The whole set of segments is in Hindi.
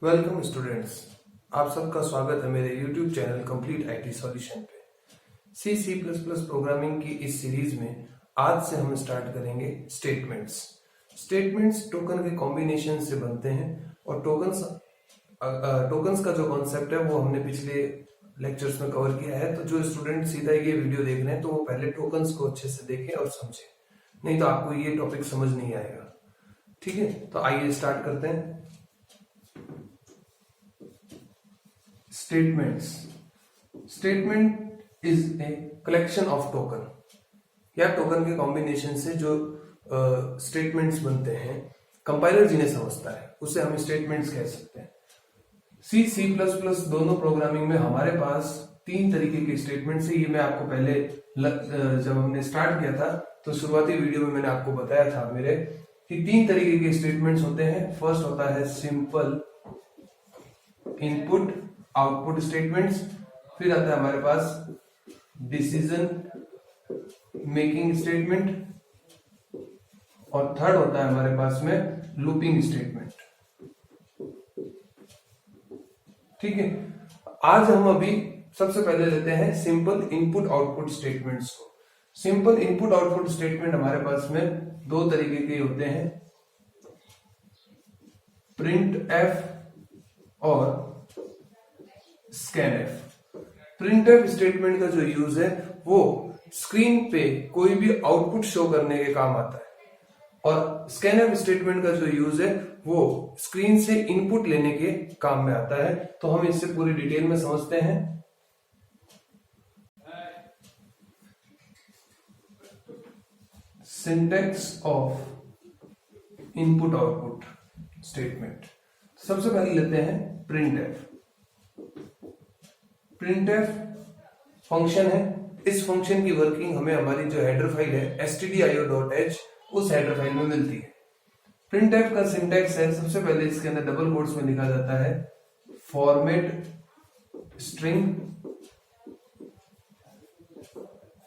वेलकम स्टूडेंट्स, आप सबका स्वागत है मेरे YouTube channel complete IT solution पे। सी प्लस प्लस प्रोग्रामिंग की इस सीरीज में आज से हम स्टार्ट करेंगे स्टेटमेंट्स। स्टेटमेंट्स टोकन के कॉम्बिनेशन से बनते हैं और टोकन्स का जो कॉन्सेप्ट है वो हमने पिछले लेक्चर्स में कवर किया है। तो जो स्टूडेंट सीधा ये वीडियो देख रहे हैं तो वो पहले टोकन्स को अच्छे से देखें और समझें, नहीं तो आपको ये टॉपिक समझ नहीं आएगा। ठीक है, तो आइए स्टार्ट करते हैं। Statement is a collection of token या टोकन के कॉम्बिनेशन से जो स्टेटमेंट्स बनते हैं, कंपाइलर जिन्हें समझता है उसे हम स्टेटमेंट्स कह सकते हैं। सी प्लस प्लस दोनों प्रोग्रामिंग में हमारे पास तीन तरीके के स्टेटमेंट्स है। ये मैं आपको पहले जब हमने स्टार्ट किया था तो शुरुआती वीडियो में मैंने आपको बताया था मेरे कि तीन तरीके के स्टेटमेंट्स होते हैं। फर्स्ट होता है सिंपल इनपुट आउटपुट स्टेटमेंट्स, फिर आता है हमारे पास डिसीजन मेकिंग स्टेटमेंट और थर्ड होता है हमारे पास में लूपिंग स्टेटमेंट। ठीक है, आज हम अभी सबसे पहले लेते हैं सिंपल इनपुट आउटपुट स्टेटमेंट्स को। सिंपल इनपुट आउटपुट स्टेटमेंट हमारे पास में दो तरीके के होते हैं, प्रिंट एफ और scan F. Print F statement का जो यूज है वो स्क्रीन पे कोई भी आउटपुट शो करने के काम आता है और स्कैन एफ स्टेटमेंट का जो यूज है वो स्क्रीन से इनपुट लेने के काम में आता है। तो हम इससे पूरी डिटेल में समझते हैं। Syntax of input output statement. सबसे पहले लेते हैं print F. Print F function है। इस फंक्शन की वर्किंग हमें हमारी जो हेडर फाइल है stdio.h उस हेडर फाइल में मिलती है। प्रिंट एफ का सिंटैक्स है, सबसे पहले इसके अंदर डबल कोट्स में लिखा जाता है फॉर्मेट स्ट्रिंग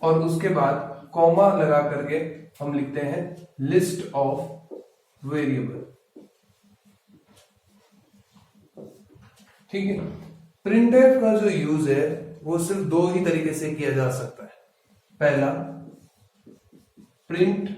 और उसके बाद कॉमा लगा करके हम लिखते हैं लिस्ट ऑफ वेरिएबल। ठीक है, प्रिंट एफ का जो यूज है वो सिर्फ दो ही तरीके से किया जा सकता है। पहला, print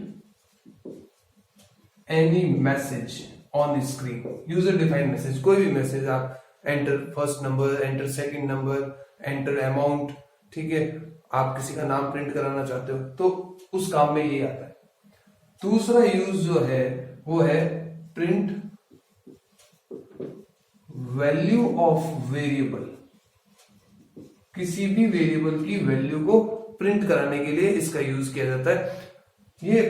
any message on screen, user defined message, कोई भी मैसेज आप enter first number, enter second number, enter amount, ठीक है, आप किसी का नाम प्रिंट कराना चाहते हो तो उस काम में ये आता है। दूसरा यूज जो है वो है प्रिंट वैल्यू ऑफ वेरिएबल। किसी भी वेरिएबल की वैल्यू को प्रिंट कराने के लिए इसका यूज किया जाता है। ये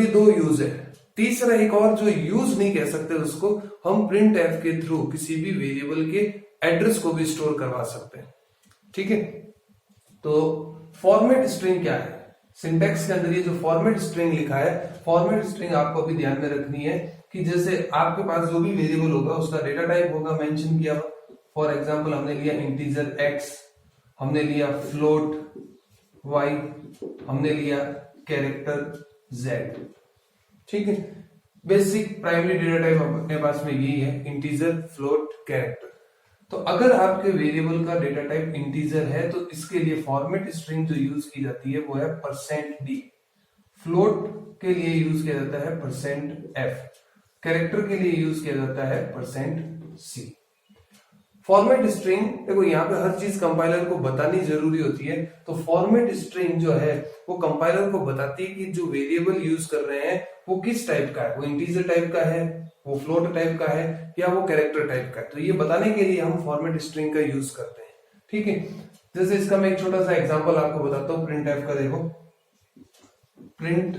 दो यूज है। तीसरा एक और जो यूज नहीं कह सकते उसको हम प्रिंट एफ के थ्रू किसी भी वेरिएबल के एड्रेस को भी स्टोर करवा सकते हैं। ठीक है, तो फॉर्मेट स्ट्रिंग क्या है? सिंटैक्स के अंदर ये जो फॉर्मेट स्ट्रिंग लिखा है, फॉर्मेट स्ट्रिंग आपको अभी ध्यान में रखनी है कि जैसे आपके पास जो भी वेरिएबल होगा उसका डेटा टाइप होगा मेंशन किया हुआ। फॉर एग्जांपल हमने लिया इंटीजर x, हमने लिया फ्लोट y, हमने लिया कैरेक्टर z। ठीक है, बेसिक प्राइमरी डेटा टाइप अपने पास में यही है, इंटीजर, फ्लोट, कैरेक्टर। तो अगर आपके वेरिएबल का डेटा टाइप इंटीजर है तो इसके लिए फॉर्मेट स्ट्रिंग जो यूज की जाती है वो है %d। फ्लोट के लिए यूज किया जाता है %f। कैरेक्टर के लिए यूज किया जाता है %c। फॉर्मेट स्ट्रिंग, देखो यहाँ पे हर चीज कंपाइलर को बतानी जरूरी होती है। तो फॉर्मेट स्ट्रिंग जो है वो कंपाइलर को बताती है कि जो वेरिएबल यूज कर रहे हैं वो किस टाइप का है, वो इंटीजर टाइप का है, वो फ्लोट टाइप का है या वो कैरेक्टर टाइप का है। तो ये बताने के लिए हम फॉर्मेट स्ट्रिंग का यूज करते हैं। ठीक है, जैसे इसका मैं एक छोटा सा एग्जांपल आपको बताता हूँ प्रिंट एफ का। देखो प्रिंट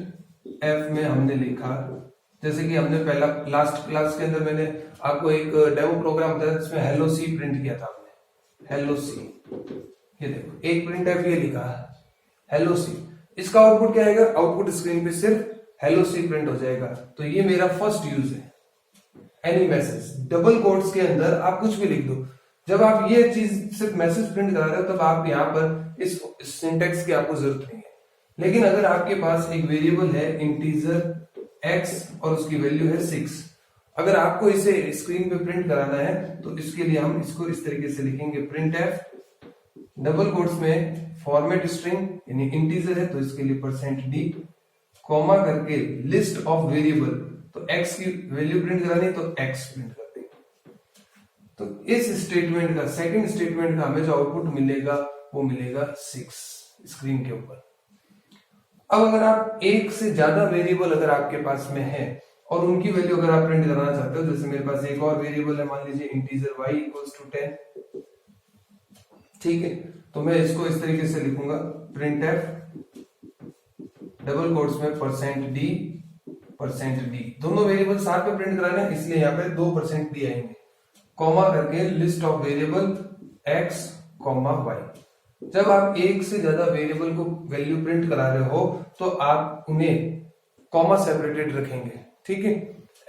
एफ में हमने लिखा, जैसे कि हमने पहला लास्ट क्लास के अंदर मैंने आपको एक डेमो प्रोग्राम बताया जिसमें हेलो सी प्रिंट किया था हमने, हेलो सी। ये देखो एक प्रिंट एफ ये लिखा है हेलो सी, इसका आउटपुट क्या आएगा? आउटपुट स्क्रीन पे सिर्फ हेलो सी प्रिंट हो जाएगा। तो ये मेरा फर्स्ट यूज है। एनी मैसेज, डबल कोट्स के अंदर आप कुछ भी लिख दो। जब आप ये चीज सिर्फ मैसेज प्रिंट करा रहे हो तब आप यहाँ पर इस सिंटैक्स की आपको जरूरत नहीं है। लेकिन अगर आपके पास एक वेरिएबल है इंटीजर x और उसकी वैल्यू है 6 अगर आपको इसे स्क्रीन पे प्रिंट कराना है तो इसके लिए हम इसको इस तरीके से लिखेंगे, प्रिंट एफ डबल कोट्स में फॉर्मेट स्ट्रिंग यानी इंटीजर है तो इसके लिए %d कॉमा करके लिस्ट ऑफ वेरिएबल, तो x की वैल्यू प्रिंट करानी है तो x प्रिंट कर देंगे। तो इस स्टेटमेंट का, सेकंड स्टेटमेंट का हमें जो आउटपुट मिलेगा वो मिलेगा 6 स्क्रीन के ऊपर। अब अगर आप एक से ज्यादा वेरिएबल अगर आपके पास में है और उनकी वैल्यू अगर आप प्रिंट कराना चाहते हो, जैसे मेरे पास एक और वेरिएबल है, मान लीजिए इंटीजर y = 10, ठीक है, तो मैं इसको इस तरीके से लिखूंगा, प्रिंट एफ डबल कोट्स में %d दोनों वेरिएबल साथ में प्रिंट कराना है इसलिए यहाँ पे 2% आएंगे, कॉमा करके list of variable x, y। जब आप एक से ज्यादा वेरिएबल को वैल्यू प्रिंट करा रहे हो तो आप उन्हें कॉमा सेपरेटेड रखेंगे, ठीक है,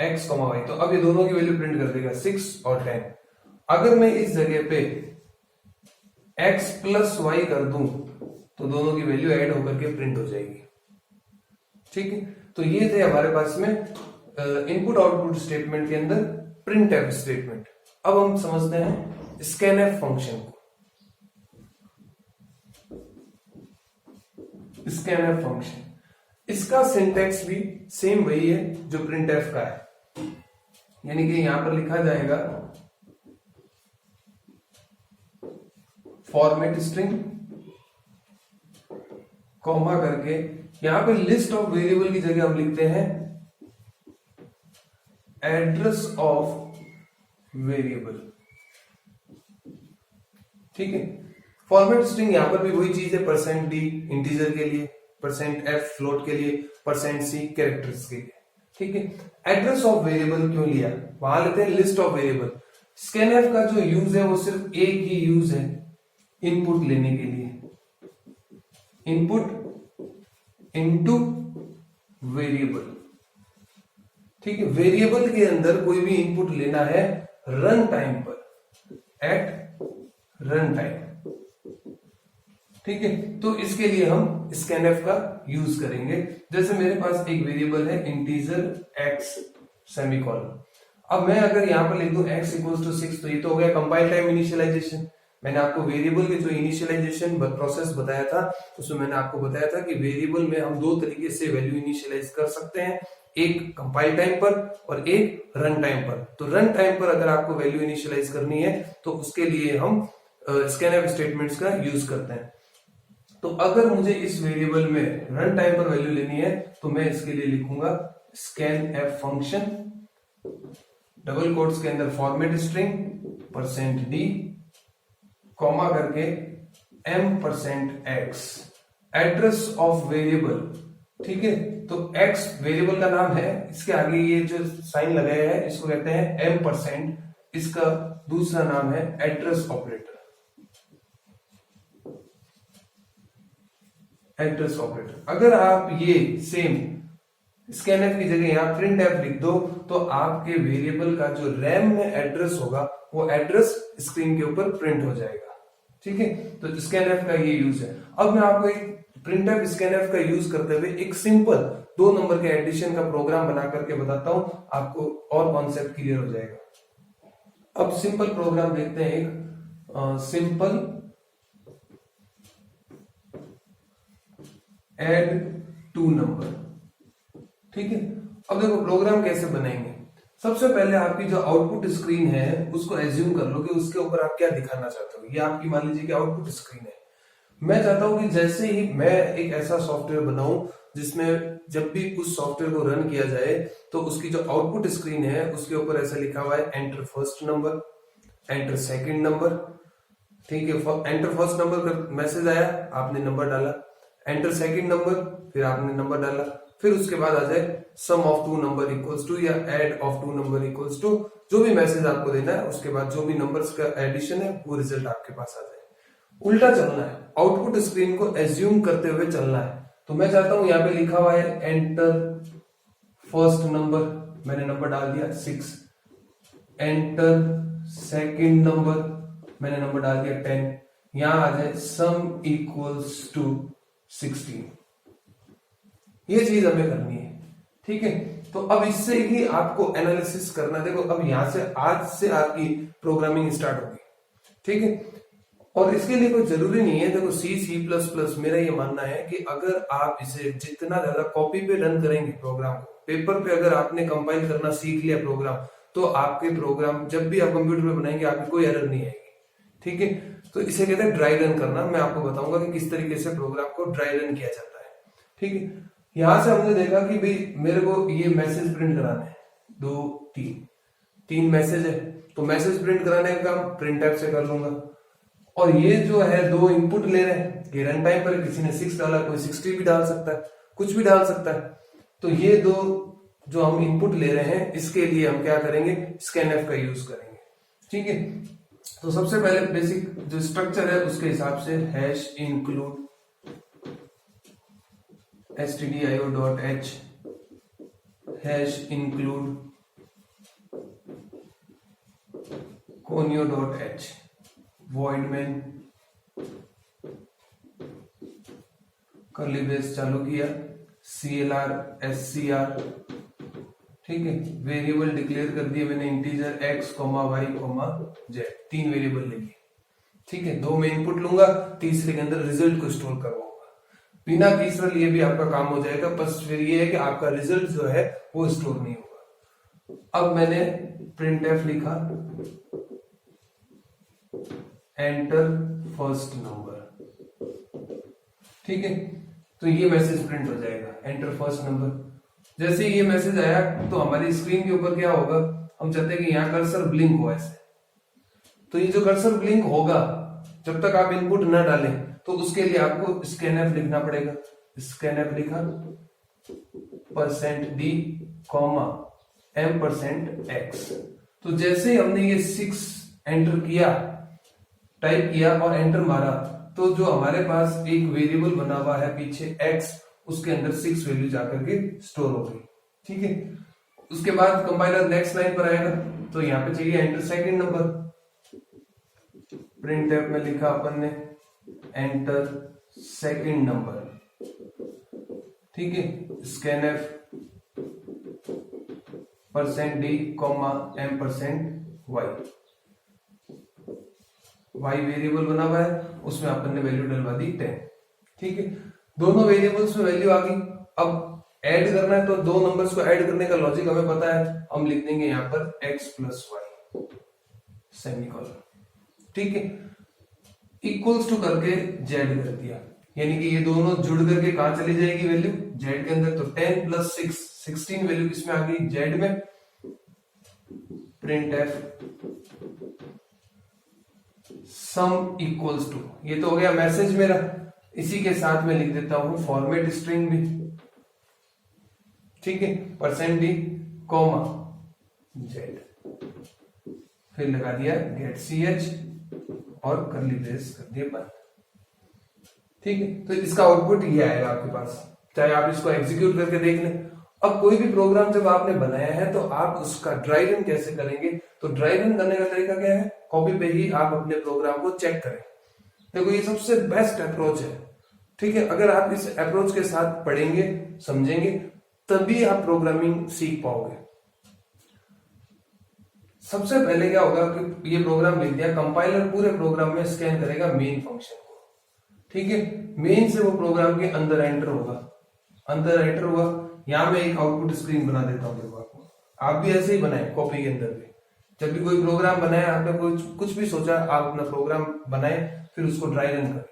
x, y। तो अब ये दोनों की वैल्यू प्रिंट कर देगा 6 और 10। अगर मैं इस जगह पे x + y कर दूं तो दोनों की वैल्यू ऐड होकर के प्रिंट हो जाएगी, ठीक है। तो ये थे हमारे पास में इनपुट आउटपुट स्टेटमेंट के अंदर प्रिंट एफ स्टेटमेंट। अब हम समझते हैं स्कैनएफ फंक्शन को। स्कैनएफ फंक्शन, इसका सिंटैक्स भी सेम वही है जो प्रिंट एफ का है, यानी कि यहां पर लिखा जाएगा फॉर्मेट स्ट्रिंग कॉमा करके, यहां पे लिस्ट ऑफ वेरिएबल की जगह हम लिखते हैं एड्रेस ऑफ वेरिएबल, ठीक है। फॉर्मेट स्ट्रिंग यहां पर भी वही चीज है, %d इंटीजर के लिए, %f फ्लोट के लिए, %c कैरेक्टर्स के लिए, ठीक है। एड्रेस ऑफ वेरिएबल क्यों लिया, वहां लेते हैं लिस्ट ऑफ वेरिएबल। स्कैनएफ का जो यूज है वो सिर्फ एक ही यूज है, इनपुट लेने के लिए, इनपुट इनटू वेरिएबल, ठीक है। वेरिएबल के अंदर कोई भी इनपुट लेना है रन टाइम पर, एट रन टाइम, ठीक है। तो इसके लिए हम स्कैनएफ का यूज करेंगे। जैसे मेरे पास एक वेरिएबल है इंटीजर x सेमीकोलन, अब मैं अगर यहां पर लिख दूं x = 6 तो ये तो हो गया कंपाइल टाइम इनिशियलाइजेशन। मैंने आपको वेरिएबल के जो इनिशियलाइजेशन प्रोसेस बताया था उसमें मैंने आपको बताया था कि वेरिएबल में हम दो तरीके से वैल्यू इनिशियलाइज कर सकते हैं, एक कंपाइल टाइम पर और एक रन टाइम पर। तो रन टाइम पर अगर आपको वैल्यू इनिशियलाइज करनी है तो उसके लिए हम स्कैनएफ स्टेटमेंट्स का यूज करते हैं। तो अगर मुझे इस वेरिएबल में रन टाइम पर वैल्यू लेनी है तो मैं इसके लिए लिखूंगा स्कैनएफ फंक्शन डबल कोट्स के अंदर फॉर्मेट स्ट्रिंग %d कॉमा करके m%x एड्रेस ऑफ वेरिएबल, ठीक है। तो x वेरिएबल का नाम है, इसके आगे ये जो साइन लगाया है इसको कहते हैं m%, इसका दूसरा नाम है एड्रेस ऑपरेटर, एड्रेस ऑपरेटर। अगर आप ये सेम स्कैनएफ की जगह यहां प्रिंट एफ लिख दो तो आपके वेरिएबल का जो रैम में एड्रेस होगा वो एड्रेस स्क्रीन के ऊपर प्रिंट हो जाएगा, ठीक है। तो स्कैनएफ का ये यूज है। अब मैं आपको एक प्रिंट एफ स्कैनएफ का यूज करते हुए एक सिंपल 2 नंबर के एडिशन का प्रोग्राम बना करके बताता हूं, आपको और कॉन्सेप्ट क्लियर हो जाएगा। अब सिंपल प्रोग्राम देखते हैं, एक सिंपल एड 2 नंबर, ठीक है। अब देखो प्रोग्राम कैसे बनाएंगे। सबसे पहले आपकी जो आउटपुट स्क्रीन है उसको एज्यूम कर लो कि उसके ऊपर आप क्या दिखाना चाहते हो। ये आपकी मान लीजिए कि आउटपुट स्क्रीन है। मैं चाहता हूं कि जैसे ही मैं एक ऐसा सॉफ्टवेयर बनाऊं जिसमें जब भी उस सॉफ्टवेयर को रन किया जाए तो उसकी जो आउटपुट स्क्रीन है उसके ऊपर ऐसा लिखा हुआ है enter first number, enter second number, ठीक है। एंटर फर्स्ट नंबर का मैसेज आया, आपने नंबर डाला, एंटर सेकंड नंबर, फिर आपने नंबर डाला, फिर उसके बाद आ जाए sum of 2 number equals to या add of 2 number equals to, जो भी मैसेज आपको देना है उसके बाद जो भी नंबर्स का एडिशन है वो रिजल्ट आपके पास आ जाए। उल्टा चलना है, आउटपुट स्क्रीन को एज्यूम करते हुए चलना है। तो मैं चाहता हूं यहाँ पे लिखा हुआ है एंटर फर्स्ट नंबर, मैंने नंबर डाल दिया 6, एंटर सेकंड नंबर, मैंने नंबर डाल दिया 10, यहां आ जाए सम इक्वल्स टू 16। ये चीज हमें करनी है, ठीक है। तो अब इससे ही आपको एनालिसिस करना, देखो अब यहां से आज से आपकी प्रोग्रामिंग स्टार्ट होगी, ठीक है। और इसके लिए कोई जरूरी नहीं है, देखो C++, मेरा ये मानना है कि अगर आप इसे जितना ज्यादा कॉपी पे रन करेंगे प्रोग्राम को, पेपर पे अगर आपने कंपाइल करना सीख लिया प्रोग्राम, तो आपके प्रोग्राम जब भी आप कंप्यूटर पे बनाएंगे आपकी कोई एरर नहीं आएगी, ठीक है। तो इसे कहते हैं ड्राई रन करना। मैं आपको बताऊंगा कि किस तरीके से प्रोग्राम को ड्राई रन किया जाता है, ठीक है। यहां से हमने देखा कि भाई मेरे को ये मैसेज प्रिंट कराना है, 2 3 मैसेज है, तो मैसेज प्रिंट कराने का काम प्रिंट टाइप से कर लूंगा। और ये जो है 2 इनपुट ले रहे हैं, ये रन टाइम पर किसी ने 6 डाला, कोई 60 भी डाल सकता है, कुछ भी डाल सकता है। तो ये 2 जो हम इनपुट ले रहे हैं, इसके लिए हम क्या करेंगे, स्कैनएफ का यूज करेंगे, ठीक है। तो सबसे पहले बेसिक जो स्ट्रक्चर है उसके हिसाब से hash include stdio.h hash include conio.h void में कर्ली ब्रेस चालू किया, CLR SCR, ठीक है। वेरिएबल डिक्लेयर कर दिए मैंने, integer x, y, z, 3 variable लेंगे, ठीक है। 2 में इनपुट लूंगा, तीसरे के अंदर रिजल्ट को स्टोर करवाऊंगा। बिना तीसरा लिए भी आपका काम हो जाएगा, बस फिर ये है कि आपका रिजल्ट जो है वो स्टोर नहीं होगा। अब मैंने printf लिखा, एंटर फर्स्ट नंबर, ठीक है। तो ये मैसेज प्रिंट हो जाएगा, एंटर फर्स्ट नंबर। जैसे ये मैसेज आया तो हमारी स्क्रीन के ऊपर क्या होगा, हम चाहते हैं कि यहाँ कर्सर ब्लिंक हो ऐसे। तो ये जो कर्सर ब्लिंक होगा, जब तक आप इनपुट न डालें, तो उसके लिए आपको स्कैनएफ लिखना पड़ेगा। स्कैनएफ लिखा, %d, %m%x। तो जैसे ही हमने ये 6 एंटर किया, टाइप किया और एंटर मारा, तो जो हमारे पास एक वेरिएबल बना हुआ है पीछे x, उसके अंदर 6 वैल्यू जाकर के स्टोर हो गई, ठीक है। उसके बाद कंपाइलर नेक्स्ट लाइन पर आएगा, तो यहाँ पे चाहिए एंटर सेकंड नंबर। प्रिंटफ में लिखा अपन ने एंटर सेकंड नंबर, ठीक है। Scanf %d, %m%y, y variable बना हुआ है, उसमें अपन ने वैल्यू डलवा दी 10, ठीक है। दोनों वेरिएबल्स में वैल्यू आ गई। अब ऐड करना है, तो 2 नंबर्स को ऐड करने का लॉजिक हमें पता है, हम लिख देंगे यहाँ पर x + y सेमीकोलन, ठीक है। इक्वल्स टू करके z कर दिया, यानी कि ये दोनों जुड़ करके कहां चली जाएगी वैल्यू, z के अंदर। तो 10 + 6 16 वैल्यू किसमें आ गई, z में। printf सम इक्वल्स टू, ये तो हो गया मैसेज मेरा। इसी के साथ में लिख देता हूं फॉर्मेट स्ट्रिंग भी, ठीक है, %d, z, फिर लगा दिया गेट ch और कर्ली ब्रेस कर दिया बंद, ठीक है। तो इसका आउटपुट ये आएगा आपके पास, चाहे आप इसको एग्जीक्यूट करके देख लें। अब कोई भी प्रोग्राम जब आपने बनाया है तो आप उसका ड्राई रन कैसे करेंगे, तो ड्राई रन करने का तरीका क्या है, कॉपी पे ही आप अपने प्रोग्राम को चेक करें। देखो ये सबसे बेस्ट अप्रोच है, ठीक है। अगर आप इस अप्रोच के साथ पढ़ेंगे, समझेंगे, तभी आप प्रोग्रामिंग सीख पाओगे। सबसे पहले क्या होगा कि ये प्रोग्राम लिख दिया, कंपाइलर पूरे प्रोग्राम में स्कैन करेगा मेन फंक्शन को, ठीक है। मेन से वो प्रोग्राम के अंदर एंटर होगा, अंदर एंटर हुआ। यहां मैं एक आउटपुट स्क्रीन बना देता हूं, देखो आपको, आप भी ऐसे ही बनाए कॉपी के अंदर भी। जब भी कोई प्रोग्राम बनाया, आपने कुछ भी सोचा, आप अपना प्रोग्राम बनाए, फिर उसको ड्राई रन करें।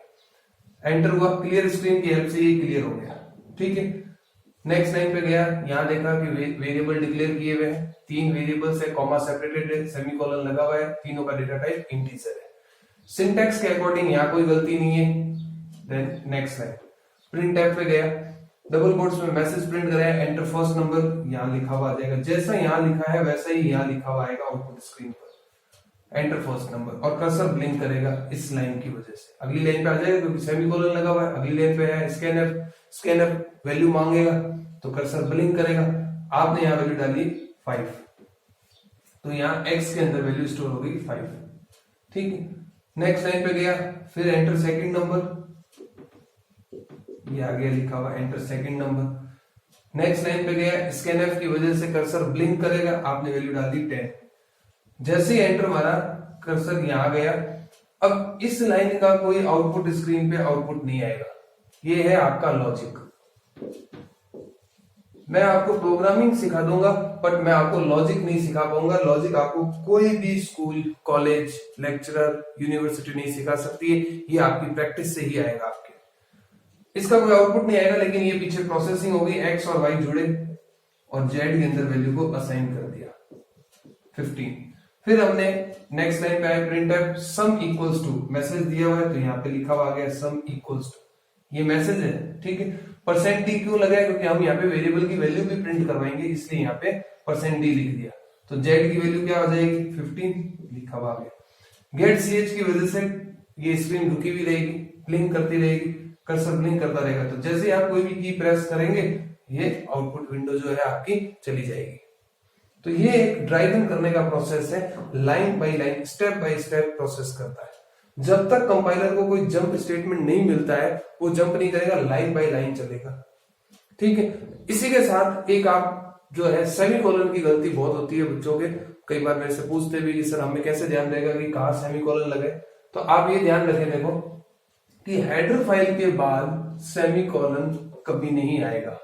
एंटर हुआ, क्लियर स्क्रीन की हेल्प से ये क्लियर हो गया, ठीक है। नेक्स्ट लाइन पे गया, यहां देखा कि वेरिएबल डिक्लेयर किए हुए हैं, 3 वेरिएबल्स है, कॉमा सेपरेटेड है, सेमीकोलन लगा हुआ है, तीनों का डेटा टाइप इंटीजर है। सिंटैक्स के अकॉर्डिंग यहां कोई गलती नहीं है। देन नेक्स्ट लाइन, प्रिंटफ पे गया, डबल कोट्स में मैसेज प्रिंट कराया, एंटर फर्स्ट नंबर, यहां लिखा हुआ आ जाएगा, जैसा यहां लिखा है वैसा ही यहां लिखा हुआ आएगा आउटपुट स्क्रीन पर, एंटर फर्स्ट नंबर, और कर्सर ब्लिंक करेगा इस लाइन की वजह से। अगली लाइन पे आ जाएगा क्योंकि सेमीकोलन लगा हुआ है, अगली लाइन पे है स्कैनएफ वैल्यू मांगेगा तो कर्सर ब्लिंक करेगा। आपने यहां वैल्यू डाली 5, तो यहां x के अंदर वैल्यू स्टोर हो गई 5, ठीक है। नेक्स्ट लाइन पे गया, फिर एंटर सेकंड नंबर, ये आ गया लिखा हुआ enter second number, next line पे गया, स्कैनएफ की वजह से कर्सर ब्लिंक करेगा, आपने वैल्यू डाल दी 10। जैसे ही एंटर मारा कर्सर यहां गया। अब इस लाइन का कोई आउटपुट स्क्रीन पे आउटपुट नहीं आएगा। ये है आपका लॉजिक। मैं आपको प्रोग्रामिंग सिखा दूंगा बट मैं आपको लॉजिक नहीं सिखा पाऊंगा। लॉजिक आपको कोई भी स्कूल, कॉलेज, लेक्चरर, यूनिवर्सिटी नहीं सिखा सकती है। ये आपकी प्रैक्टिस से ही आएगा आपके। इसका कोई आउटपुट नहीं आएगा, लेकिन ये पीछे प्रोसेसिंग होगी, एक्स और वाई जुड़े और जेड के अंदर वैल्यू को असाइन कर दिया 15। फिर हमने नेक्स्ट लाइन पे आया printf sum equals to, message दिया हुआ है तो यहाँ पे लिखा हुआ आ गया सम इक्वल्स टू, ये मैसेज है, ठीक है। परसेंट डी क्यों लगाया, क्योंकि हम यहाँ पे वेरिएबल की वैल्यू भी प्रिंट करवाएंगे, इसलिए यहाँ पे परसेंट डी लिख दिया। तो जेड की वैल्यू क्या हो जाएगी 15, लिखा हुआ आ गया। गेट ch की वजह से ये स्क्रीन रुकी हुई रहेगी, ब्लिंक करती रहेगी, कर्सर ब्लिंक करता रहेगा। तो जैसे आप कोई भी की प्रेस करेंगे ये आउटपुट विंडो जो है आपकी चली जाएगी। तो ये एक ड्राइव इन करने का प्रोसेस है, line by line, step by step process करता है। जब तक कंपाइलर को कोई जंप स्टेटमेंट नहीं मिलता है वो जंप नहीं करेगा, लाइन बाय लाइन चलेगा, ठीक है। इसी के साथ एक आप जो है सेमीकोलन की गलती बहुत होती है बच्चों के, कई बार मेरे से पूछते भी कि सर हमें कैसे ध्यान रहेगा कि कहाँ सेमीकोलन लगे। तो आप ये ध्यान रखें देखो कि हेडर फाइल के बाद सेमीकोलन कभी नहीं आएगा,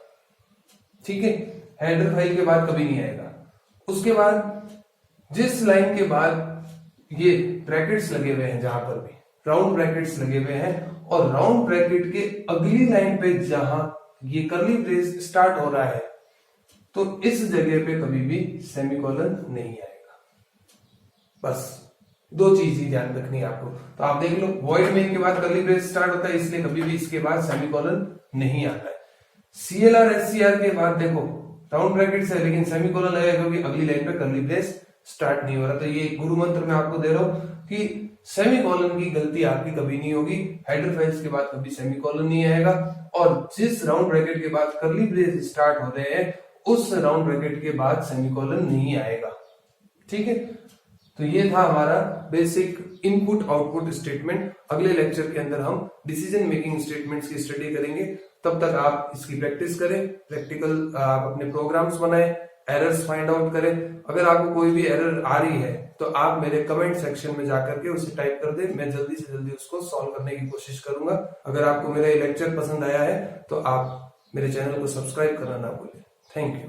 ठीक है। हेडर फाइल के बाद कभी नहीं आएगा। उसके बाद जिस लाइन के बाद ये ब्रैकेट्स लगे हुए हैं, जहां पर भी राउंड ब्रैकेट्स लगे हुए हैं और राउंड ब्रैकेट के अगली लाइन पे जहां ये कर्ली ब्रेस स्टार्ट हो रहा है तो इस जगह पे कभी भी सेमीकोलन नहीं आएगा। बस दो चीज ही ध्यान रखनी है आपको। तो आप देख लो वॉइड मेन के बाद कर्ली ब्रेस स्टार्ट होता है, इसलिए कभी भी इसके बाद सेमीकोलन नहीं आता है। CLR SCR के बाद देखो राउंड ब्रैकेट्स है लेकिन सेमीकोलन लगेगा क्योंकि अगली लाइन पे कर्ली ब्रेस स्टार्ट नहीं हो रहा। तो ये गुरु मंत्र मैं आपको दे रहा हूं कि सेमीकोलन की गलती आपकी कभी नहीं होगी। हेडर फाइल्स के बाद कभी सेमीकोलन नहीं आएगा और जिस राउंड ब्रैकेट के बाद कर्ली ब्रेस स्टार्ट हो रहे हैं उस राउंड ब्रैकेट के बाद सेमीकोलन नहीं आएगा, ठीक है। तो ये था हमारा बेसिक इनपुट आउटपुट स्टेटमेंट। अगले लेक्चर के अंदर हम डिसीजन मेकिंग स्टेटमेंट्स की स्टडी करेंगे। तब तक आप इसकी प्रैक्टिस करें, प्रैक्टिकल आप अपने प्रोग्राम्स बनाएं, एरर्स फाइंड आउट करें। अगर आपको कोई भी एरर आ रही है तो आप मेरे कमेंट सेक्शन में जाकर के उसे टाइप कर दें, मैं जल्दी से जल्दी उसको सॉल्व करने की कोशिश करूंगा। अगर आपको मेरा ये लेक्चर पसंद आया है तो आप मेरे चैनल को सब्सक्राइब करना ना भूलें। Thank you.